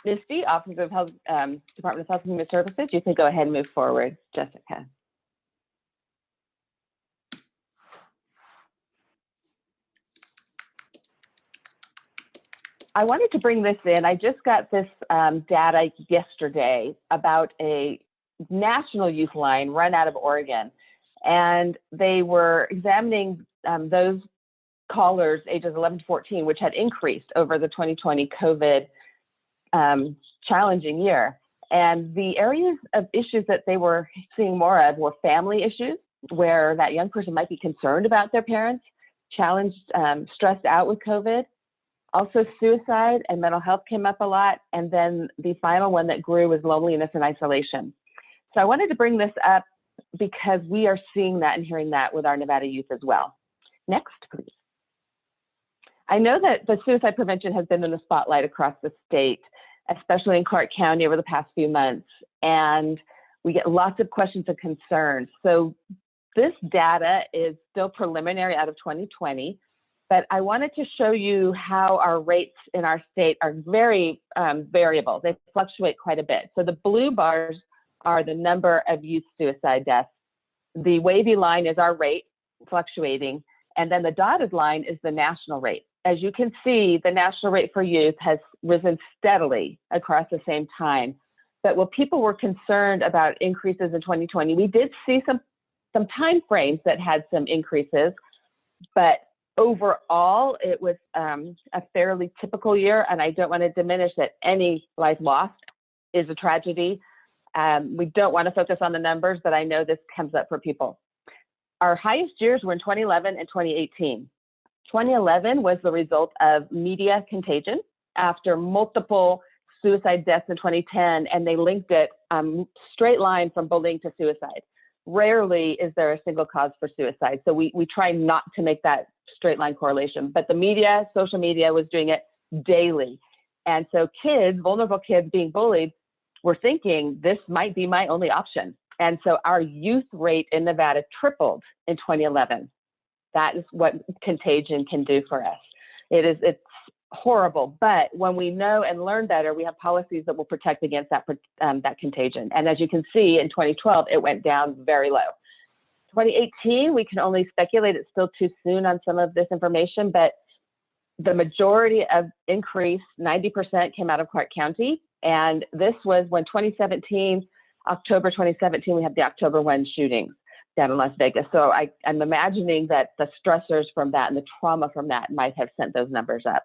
Misty, Office of Health, Department of Health and Human Services, you can go ahead and move forward, Jessica. I wanted to bring this in. I just got this data yesterday about a national youth line run out of Oregon. And they were examining those callers ages 11 to 14, which had increased over the 2020 COVID challenging year. And the areas of issues that they were seeing more of were family issues, where that young person might be concerned about their parents, challenged, stressed out with COVID. Also, suicide and mental health came up a lot. And then the final one that grew was loneliness and isolation. So I wanted to bring this up because we are seeing that and hearing that with our Nevada youth as well. Next, please. I know that the suicide prevention has been in the spotlight across the state, especially in Clark County over the past few months. And we get lots of questions and concerns. So this data is still preliminary out of 2020. But I wanted to show you how our rates in our state are very variable. They fluctuate quite a bit. So the blue bars are the number of youth suicide deaths. The wavy line is our rate fluctuating. And then the dotted line is the national rate. As you can see, the national rate for youth has risen steadily across the same time. But when people were concerned about increases in 2020, we did see some time frames that had some increases, but overall, it was a fairly typical year, and I don't want to diminish that any life lost is a tragedy. We don't want to focus on the numbers, but I know this comes up for people. Our highest years were in 2011 and 2018. 2011 was the result of media contagion after multiple suicide deaths in 2010, and they linked it straight line from bullying to suicide. Rarely is there a single cause for suicide, so we try not to make that straight line correlation, but the media, social media was doing it daily. And so kids, vulnerable kids being bullied, were thinking this might be my only option. And so our youth rate in Nevada tripled in 2011. That is what contagion can do for us. It's horrible, but when we know and learn better, we have policies that will protect against that contagion. And as you can see, in 2012, it went down very low. 2018, we can only speculate. It's still too soon on some of this information, but the majority of increase, 90%, came out of Clark County. And this was when October 2017, we had the October 1 shootings down in Las Vegas. So I'm imagining that the stressors from that and the trauma from that might have sent those numbers up.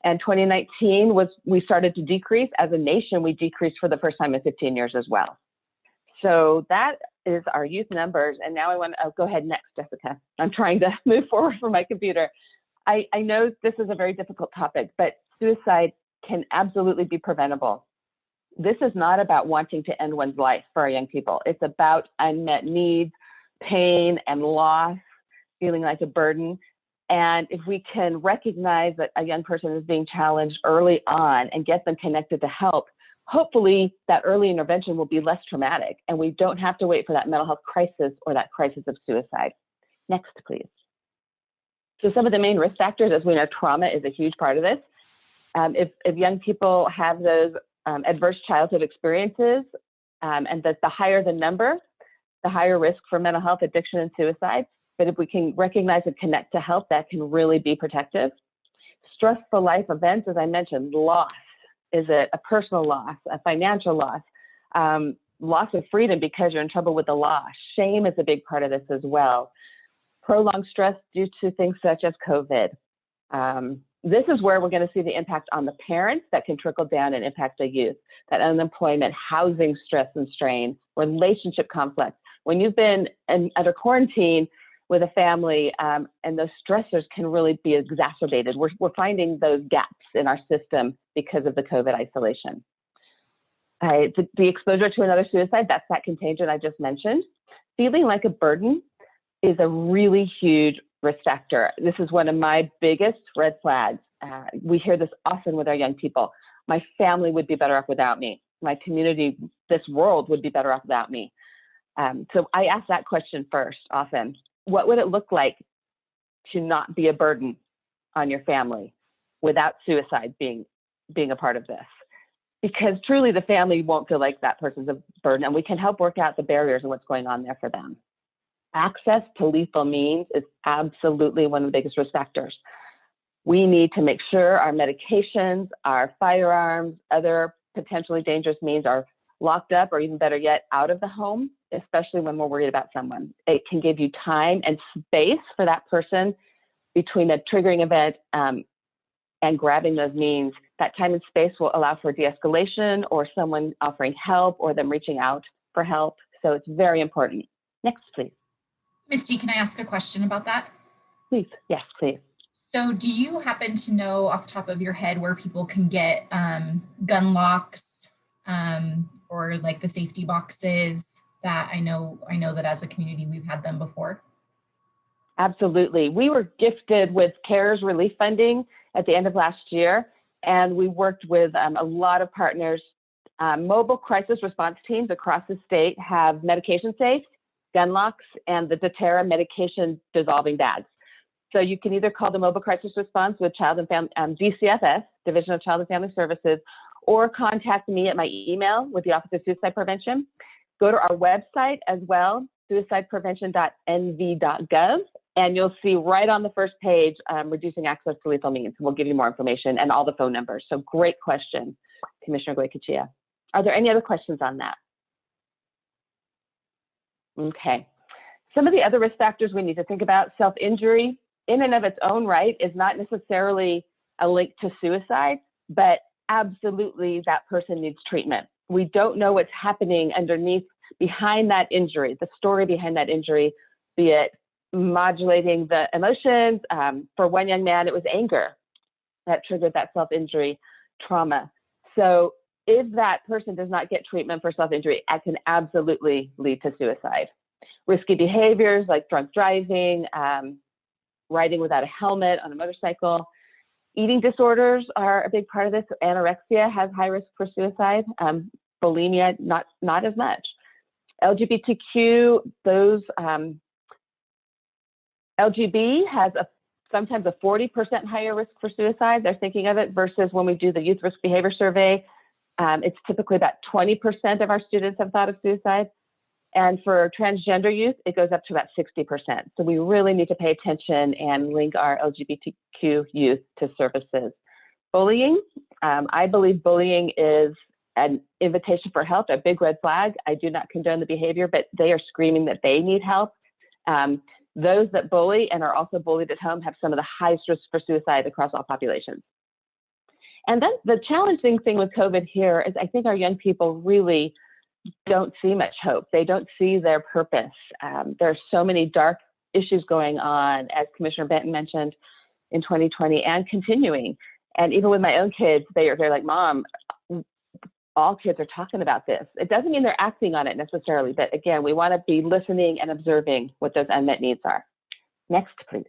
And 2019 we started to decrease. As a nation, we decreased for the first time in 15 years as well. So that is our youth numbers. And now go ahead next, Jessica. I'm trying to move forward from my computer. I know this is a very difficult topic, but suicide can absolutely be preventable. This is not about wanting to end one's life for our young people. It's about unmet needs, pain and loss, feeling like a burden. And if we can recognize that a young person is being challenged early on and get them connected to help, hopefully that early intervention will be less traumatic and we don't have to wait for that mental health crisis or that crisis of suicide. Next, please. So some of the main risk factors, as we know, trauma is a huge part of this. If young people have those adverse childhood experiences, and that the higher the number, the higher risk for mental health, addiction, and suicide. But if we can recognize and connect to help, that can really be protective. Stressful life events, as I mentioned, loss. Is it a personal loss, a financial loss, loss of freedom because you're in trouble with the law? Shame is a big part of this as well. Prolonged stress due to things such as COVID. This is where we're going to see the impact on the parents that can trickle down and impact the youth. That unemployment, housing stress and strain, relationship conflict. When you've been under quarantine with a family, and those stressors can really be exacerbated. We're finding those gaps in our system because of the COVID isolation. The exposure to another suicide, that's that contagion I just mentioned. Feeling like a burden is a really huge risk factor. This is one of my biggest red flags. We hear this often with our young people. My family would be better off without me. My community, this world would be better off without me. So I ask that question first often. What would it look like to not be a burden on your family without suicide being a part of this? because truly the family won't feel like that person's a burden, and we can help work out the barriers and what's going on there for them. Access to lethal means is absolutely one of the biggest risk factors. We need to make sure our medications, our firearms, other potentially dangerous means are locked up, or even better yet, out of the home, especially when we're worried about someone. It can give you time and space for that person between a triggering event and grabbing those means. That time and space will allow for de-escalation or someone offering help or them reaching out for help. So it's very important. Next, please. Misty, can I ask a question about that? Please, yes, please. So do you happen to know off the top of your head where people can get gun locks or like the safety boxes that I know that as a community we've had them before? Absolutely. We were gifted with CARES relief funding at the end of last year, and we worked with a lot of partners. Mobile crisis response teams across the state have medication safes, gun locks, and the doTERRA medication dissolving bags. So you can either call the Mobile Crisis Response with Child and Family, DCFS, Division of Child and Family Services, or contact me at my email with the Office of Suicide Prevention. Go to our website as well, suicideprevention.nv.gov, and you'll see right on the first page, reducing access to lethal means. We'll give you more information and all the phone numbers. So great question, Commissioner Goycochea. Are there any other questions on that? Okay. Some of the other risk factors we need to think about: self-injury in and of its own right is not necessarily a link to suicide, but absolutely that person needs treatment. We don't know what's happening underneath, behind that injury, the story behind that injury, be it modulating the emotions. For one young man, it was anger that triggered that self-injury trauma. So if that person does not get treatment for self-injury, it can absolutely lead to suicide. Risky behaviors like drunk driving, riding without a helmet on a motorcycle. Eating disorders are a big part of this. Anorexia has high risk for suicide. Bulimia, not as much. LGBTQ, those LGB has sometimes a 40% higher risk for suicide. They're thinking of it versus when we do the Youth Risk Behavior Survey, it's typically about 20% of our students have thought of suicide. And for transgender youth, it goes up to about 60%. So we really need to pay attention and link our LGBTQ youth to services. Bullying, I believe bullying is an invitation for help, a big red flag. I do not condone the behavior, but they are screaming that they need help. Those that bully and are also bullied at home have some of the highest risks for suicide across all populations. And then the challenging thing with COVID here is I think our young people really don't see much hope. They don't see their purpose. There are so many dark issues going on, as Commissioner Benton mentioned, in 2020 and continuing. And even with my own kids, they're like, Mom, all kids are talking about this. It doesn't mean they're acting on it necessarily, but again, we want to be listening and observing what those unmet needs are. Next, please.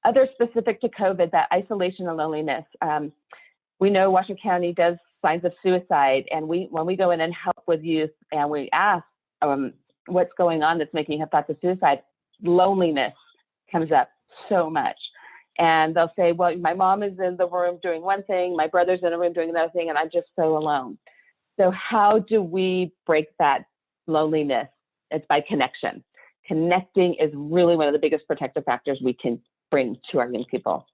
Other specific to COVID, that isolation and loneliness. We know Washington County does signs of suicide, and when we go in and help with youth and we ask what's going on that's making you have thoughts of suicide, loneliness comes up so much. And they'll say, well, my mom is in the room doing one thing, my brother's in a room doing another thing, and I'm just so alone. So how do we break that loneliness? It's by connection. Connecting is really one of the biggest protective factors we can bring to our young people.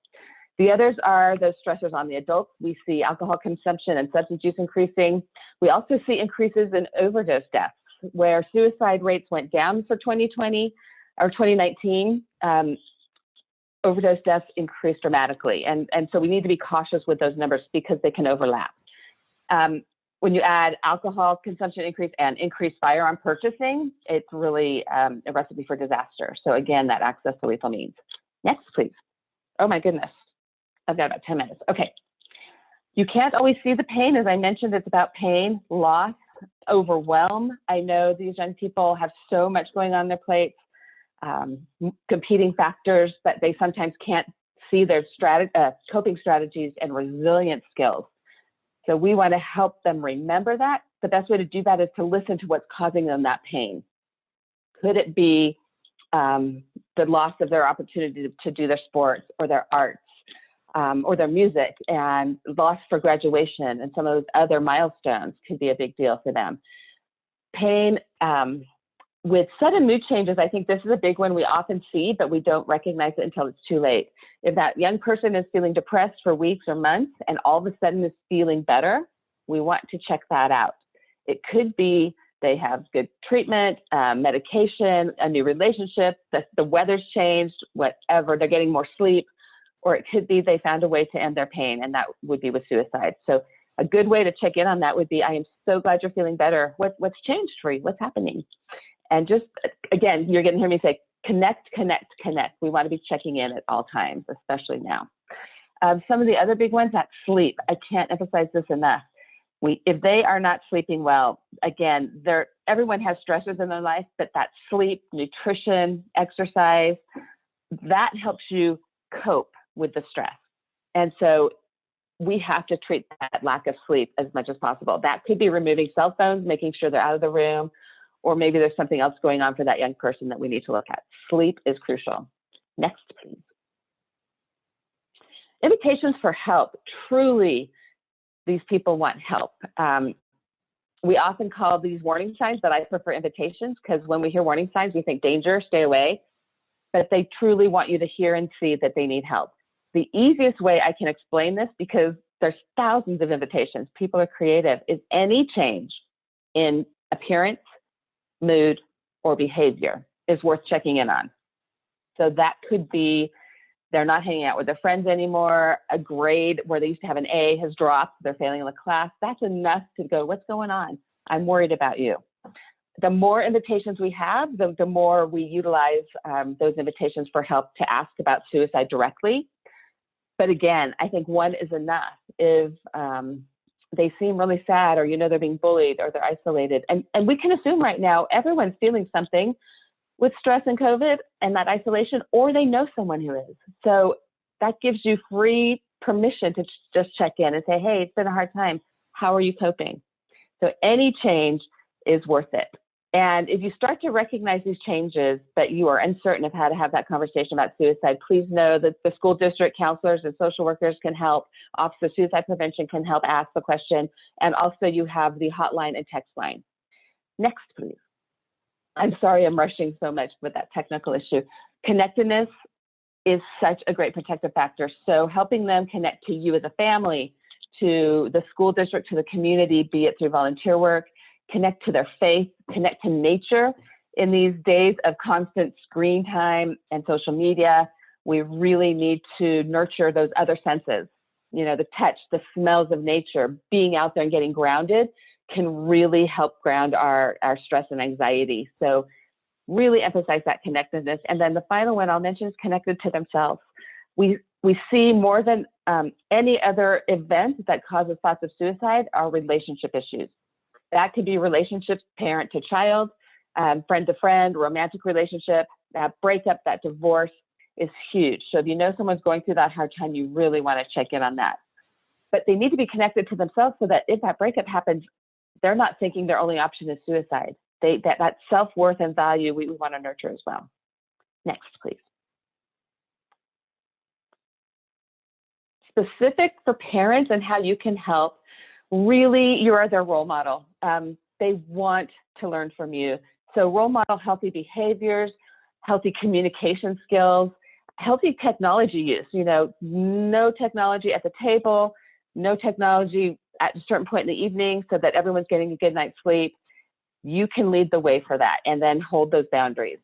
The others are those stressors on the adults. We see alcohol consumption and substance use increasing. We also see increases in overdose deaths, where suicide rates went down for 2020 or 2019. Overdose deaths increased dramatically. And so we need to be cautious with those numbers because they can overlap. When you add alcohol consumption increase and increased firearm purchasing, it's really a recipe for disaster. So again, that access to lethal means. Next, please. Oh my goodness. I've got about 10 minutes. Okay. You can't always see the pain. As I mentioned, it's about pain, loss, overwhelm. I know these young people have so much going on their plates, competing factors, that they sometimes can't see their coping strategies and resilience skills. So we want to help them remember that. The best way to do that is to listen to what's causing them that pain. Could it be the loss of their opportunity to do their sports or their arts? or their music, and loss for graduation and some of those other milestones could be a big deal for them. Pain with sudden mood changes, I think this is a big one we often see, but we don't recognize it until it's too late. If that young person is feeling depressed for weeks or months and all of a sudden is feeling better, we want to check that out. It could be they have good treatment, medication, a new relationship, the weather's changed, whatever, they're getting more sleep, or it could be they found a way to end their pain, and that would be with suicide. So a good way to check in on that would be, I am so glad you're feeling better. What's changed for you? What's happening? And just, again, you're going to hear me say, connect, connect, connect. We want to be checking in at all times, especially now. Some of the other big ones, that's sleep. I can't emphasize this enough. If they are not sleeping well, again, everyone has stressors in their life, but that sleep, nutrition, exercise, that helps you cope with the stress. And so we have to treat that lack of sleep as much as possible. That could be removing cell phones, making sure they're out of the room, or maybe there's something else going on for that young person that we need to look at. Sleep is crucial. Next, please. Invitations for help. Truly, these people want help. We often call these warning signs, but I prefer invitations, because when we hear warning signs, we think danger, stay away. But they truly want you to hear and see that they need help. The easiest way I can explain this, because there's thousands of invitations, people are creative, is any change in appearance, mood, or behavior is worth checking in on. So that could be they're not hanging out with their friends anymore, a grade where they used to have an A has dropped, they're failing in the class. That's enough to go, what's going on? I'm worried about you. The more invitations we have, the more we utilize those invitations for help to ask about suicide directly. But again, I think one is enough. If they seem really sad, or they're being bullied, or they're isolated, and we can assume right now everyone's feeling something with stress and COVID and that isolation, or they know someone who is. So that gives you free permission to just check in and say, hey, it's been a hard time. How are you coping? So any change is worth it. And if you start to recognize these changes, but you are uncertain of how to have that conversation about suicide, please know that the school district counselors and social workers can help. Office of Suicide Prevention can help ask the question. And also you have the hotline and text line. Next, please. I'm sorry I'm rushing so much with that technical issue. Connectedness is such a great protective factor. So helping them connect to you as a family, to the school district, to the community, be it through volunteer work, connect to their faith, connect to nature. In these days of constant screen time and social media, we really need to nurture those other senses. The touch, the smells of nature, being out there and getting grounded can really help ground our stress and anxiety. So really emphasize that connectedness. And then the final one I'll mention is connected to themselves. We see more than any other event that causes thoughts of suicide are relationship issues. That could be relationships, parent to child, friend to friend, romantic relationship. That breakup, that divorce is huge. So if you know someone's going through that hard time, you really want to check in on that. But they need to be connected to themselves so that if that breakup happens, they're not thinking their only option is suicide. That self-worth and value we want to nurture as well. Next, please. Specific for parents and how you can help, really, you are their role model. They want to learn from you. So role model healthy behaviors, healthy communication skills, healthy technology use. No technology at the table, no technology at a certain point in the evening so that everyone's getting a good night's sleep. You can lead the way for that and then hold those boundaries.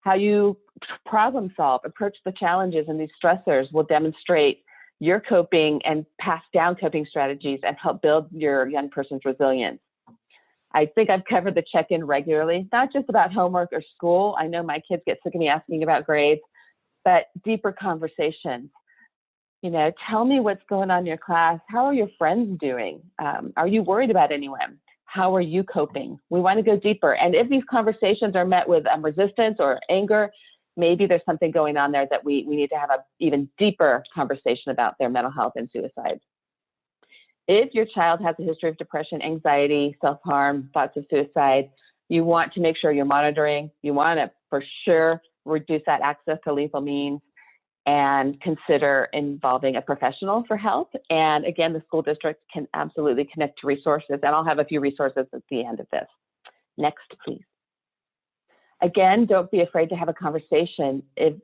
How you problem solve, approach the challenges and these stressors will demonstrate your coping and pass down coping strategies and help build your young person's resilience. I think I've covered the check-in regularly, not just about homework or school. I know my kids get sick of me asking about grades, but deeper conversations. Tell me what's going on in your class. How are your friends doing? Are you worried about anyone? How are you coping? We want to go deeper. And if these conversations are met with resistance or anger, maybe there's something going on there that we need to have an even deeper conversation about their mental health and suicide. If your child has a history of depression, anxiety, self-harm, thoughts of suicide, you want to make sure you're monitoring. You want to, for sure, reduce that access to lethal means. and consider involving a professional for help. And again, the school district can absolutely connect to resources, and I'll have a few resources at the end of this. Next, please. Again, don't be afraid to have a conversation. If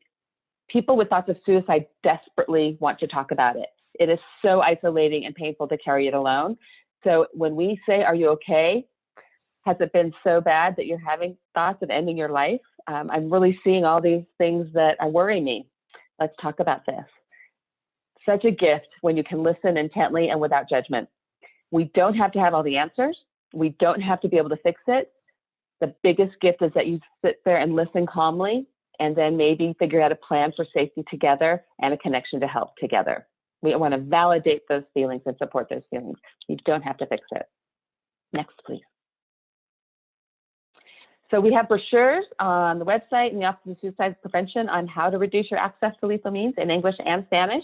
people with thoughts of suicide desperately want to talk about it, it is so isolating and painful to carry it alone. So when we say, are you okay? Has it been so bad that you're having thoughts of ending your life? I'm really seeing all these things that worry me. Let's talk about this. Such a gift when you can listen intently and without judgment. We don't have to have all the answers. We don't have to be able to fix it. The biggest gift is that you sit there and listen calmly, and then maybe figure out a plan for safety together and a connection to help together. We want to validate those feelings and support those feelings. You don't have to fix it. Next, please. So we have brochures on the website and the Office of Suicide Prevention on how to reduce your access to lethal means in English and Spanish.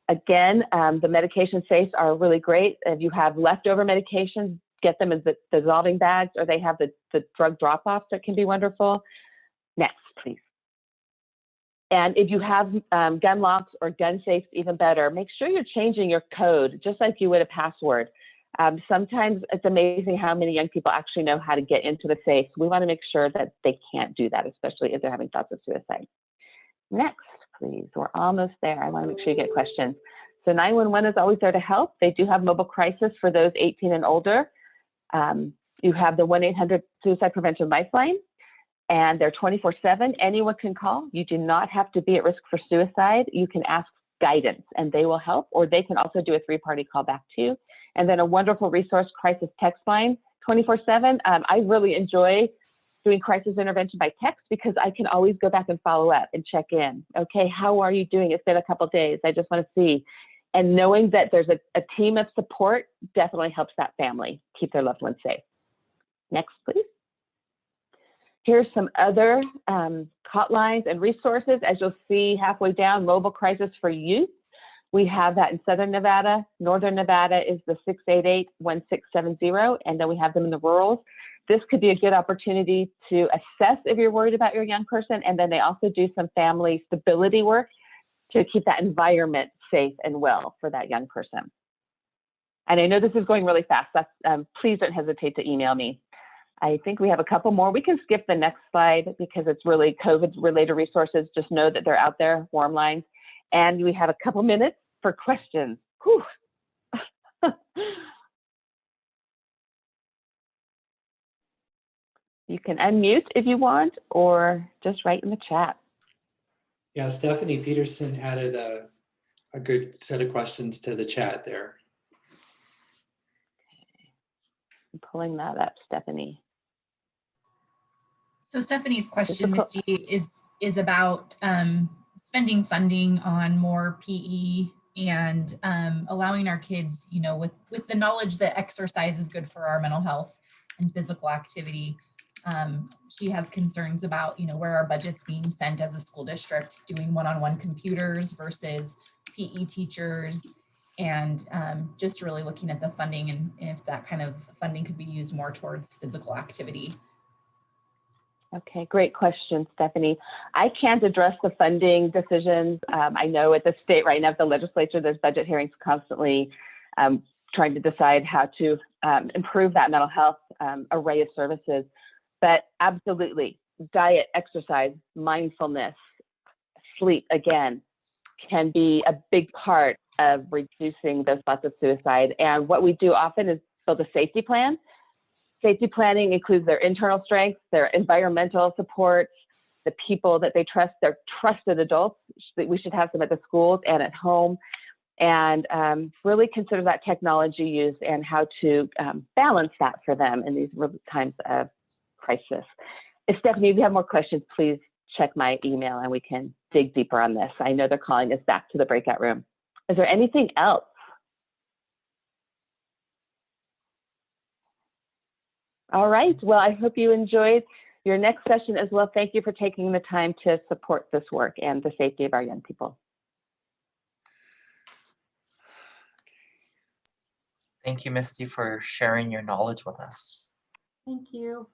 Again, the medication safes are really great. If you have leftover medications, get them in the dissolving bags, or they have the drug drop-offs that can be wonderful. Next, please. And if you have gun locks or gun safes, even better, make sure you're changing your code, just like you would a password. Sometimes it's amazing how many young people actually know how to get into the safe. We want to make sure that they can't do that, especially if they're having thoughts of suicide. Next, please. We're almost there. I want to make sure you get questions. So 911 is always there to help. They do have mobile crisis for those 18 and older. You have the 1-800 Suicide Prevention Lifeline, and they're 24/7. Anyone can call. You do not have to be at risk for suicide. You can ask guidance and they will help, or they can also do a 3-party call back to you. And then a wonderful resource, crisis text line, 24/7. I really enjoy doing crisis intervention by text because I can always go back and follow up and check in. Okay, how are you doing? It's been a couple of days. I just want to see. And knowing that there's a team of support definitely helps that family keep their loved ones safe. Next, please. Here's some other hotlines and resources. As you'll see halfway down, mobile crisis for youth. We have that in Southern Nevada. Northern Nevada is the 688-1670, and then we have them in the rurals. This could be a good opportunity to assess if you're worried about your young person, and then they also do some family stability work to keep that environment safe and well for that young person. And I know this is going really fast. Please don't hesitate to email me. I think we have a couple more. We can skip the next slide because it's really COVID-related resources. Just know that they're out there, warm lines. And we have a couple minutes for questions. Whew. You can unmute if you want, or just write in the chat. Yeah, Stephanie Peterson added a good set of questions to the chat there. I'm pulling that up, Stephanie. So Stephanie's question, Misty, is about spending funding on more PE and allowing our kids, you know, with the knowledge that exercise is good for our mental health and physical activity. She has concerns about, you know, where our budget's being sent as a school district, doing one-on-one computers versus PE teachers, and just really looking at the funding and if that kind of funding could be used more towards physical activity. Okay, great question, Stephanie. I can't address the funding decisions. I know at the state right now, at the legislature, there's budget hearings constantly trying to decide how to improve that mental health array of services. But absolutely, diet, exercise, mindfulness, sleep, again, can be a big part of reducing those thoughts of suicide. And what we do often is build a safety plan. Safety planning includes their internal strengths, their environmental supports, the people that they trust, their trusted adults. We should have them at the schools and at home, and really consider that technology use and how to balance that for them in these times of crisis. If Stephanie, if you have more questions, please check my email and we can dig deeper on this. I know they're calling us back to the breakout room. Is there anything else? All right, well, I hope you enjoyed your next session as well. Thank you for taking the time to support this work and the safety of our young people. Thank you, Misty, for sharing your knowledge with us. Thank you.